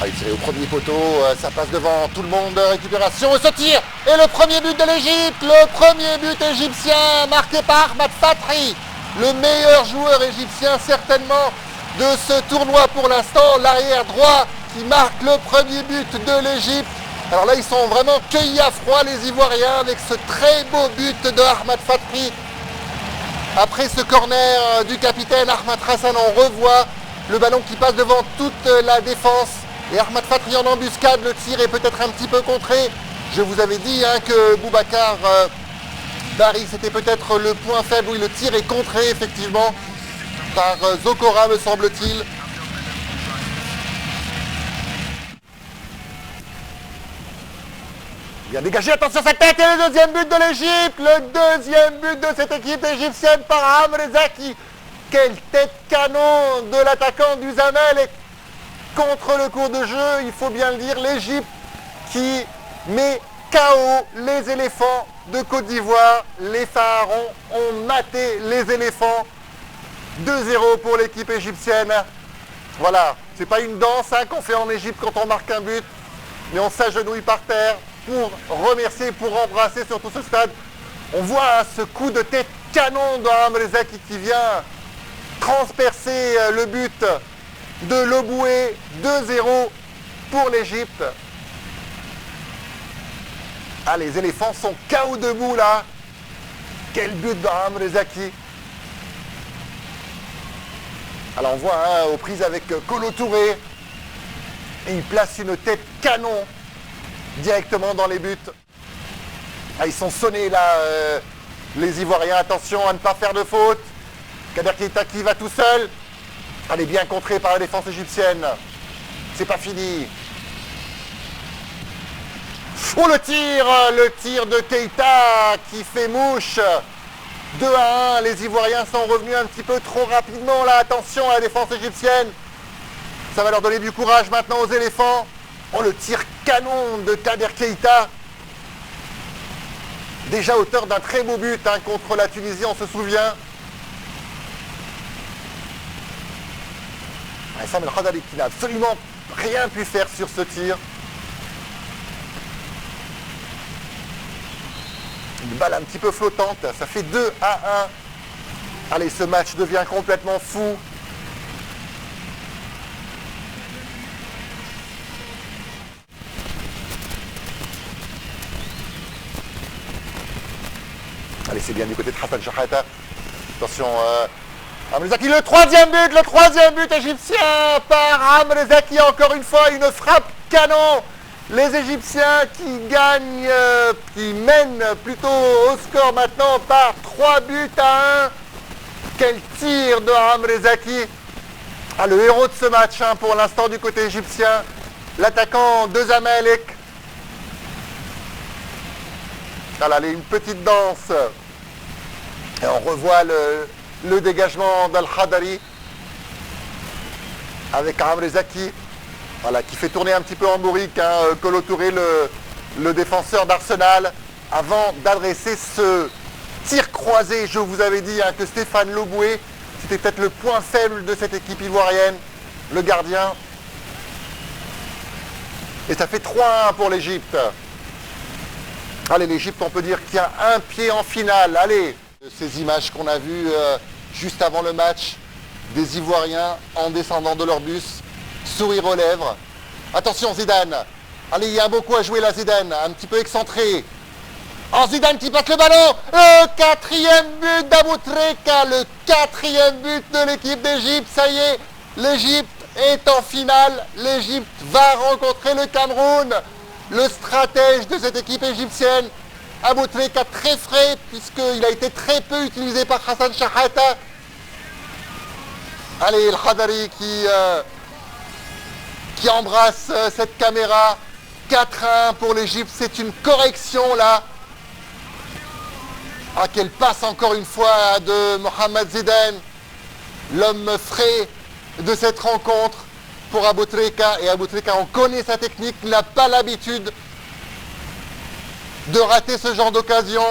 Il tiré au premier poteau, ça passe devant tout le monde, récupération et ce tir. Et le premier but de l'Égypte, le premier but égyptien marqué par Ahmad Fathi, le meilleur joueur égyptien certainement de ce tournoi pour l'instant, l'arrière droit qui marque le premier but de l'Égypte. Alors là, ils sont vraiment cueillis à froid, les Ivoiriens, avec ce très beau but de Ahmad Fathi. Après ce corner du capitaine Ahmad Hassan, on revoit le ballon qui passe devant toute la défense. Et Ahmad Fathi en embuscade, le tir est peut-être un petit peu contré. Je vous avais dit que Boubacar Bari, c'était peut-être le point faible. Oui, le tir est contré effectivement par Zokora, me semble-t-il. Bien dégagé, attention sa tête, et le deuxième but de l'Égypte. Le deuxième but de cette équipe égyptienne par Amr Zaki. Quelle tête canon de l'attaquant du Zamalek contre le cours de jeu, il faut bien le dire, l'Égypte qui met KO les éléphants de Côte d'Ivoire. Les Pharaons ont maté les éléphants. 2-0 pour l'équipe égyptienne. Voilà, c'est pas une danse qu'on fait en Égypte quand on marque un but, mais on s'agenouille par terre pour remercier, pour embrasser sur tout ce stade. On voit ce coup de tête canon d'Amr Zaki qui vient transpercer le but de Loboué. 2-0 pour l'Égypte. Ah, les éléphants sont KO debout là. Quel but d'Amr Zaki. Alors on voit aux prises avec Kolo Touré. Et il place une tête canon directement dans les buts. Ah, ils sont sonnés là, les Ivoiriens. Attention à ne pas faire de faute. Kader Keita qui va tout seul. Elle est bien contrée par la défense égyptienne. C'est pas fini. Oh, le tir de Keita qui fait mouche. 2-1, les Ivoiriens sont revenus un petit peu trop rapidement là. Attention à la défense égyptienne. Ça va leur donner du courage maintenant aux éléphants. Oh, le tir canon de Kader Keita. Déjà auteur d'un très beau but contre la Tunisie, on se souvient. Sam El Khadali qui n'a absolument rien pu faire sur ce tir. Une balle un petit peu flottante, ça fait 2-1. Allez, ce match devient complètement fou. Allez, c'est bien du côté de Hassan Shahata. Attention, Amr Zaki, le troisième but égyptien par Amr Zaki, encore une fois, une frappe canon. Les Égyptiens qui gagnent, qui mènent plutôt au score maintenant par 3-1. Quel tir de Amr Zaki. Ah, le héros de ce match pour l'instant du côté égyptien, l'attaquant de Zamalek. Voilà, allez, une petite danse. Et on revoit le dégagement d'Al-Khadari avec Amr Zaki. Voilà, qui fait tourner un petit peu en bourrique Kolo Touré, le défenseur d'Arsenal, avant d'adresser ce tir croisé. Je vous avais dit que Stéphane Loboué, c'était peut-être le point faible de cette équipe ivoirienne, le gardien. Et ça fait 3-1 pour l'Égypte. Allez, l'Égypte, on peut dire qu'il y a un pied en finale. Allez, ces images qu'on a vues juste avant le match, des Ivoiriens en descendant de leur bus, sourire aux lèvres. Attention Zidane. Allez, il y a beaucoup à jouer là Zidane, un petit peu excentré. Oh, Zidane qui passe le ballon. Le quatrième but d'Aboutreka, le quatrième but de l'équipe d'Égypte. Ça y est, l'Égypte est en finale. L'Égypte va rencontrer le Cameroun. Le stratège de cette équipe égyptienne, Aboutreka, très frais, puisqu'il a été très peu utilisé par Hassan Shahata. Allez, El Khadari qui embrasse cette caméra. 4-1 pour l'Égypte, c'est une correction là. Ah, quelle passe encore une fois de Mohamed Zidane, l'homme frais de cette rencontre pour Aboutreka. Et Aboutreka, on connaît sa technique, il n'a pas l'habitude de rater ce genre d'occasion.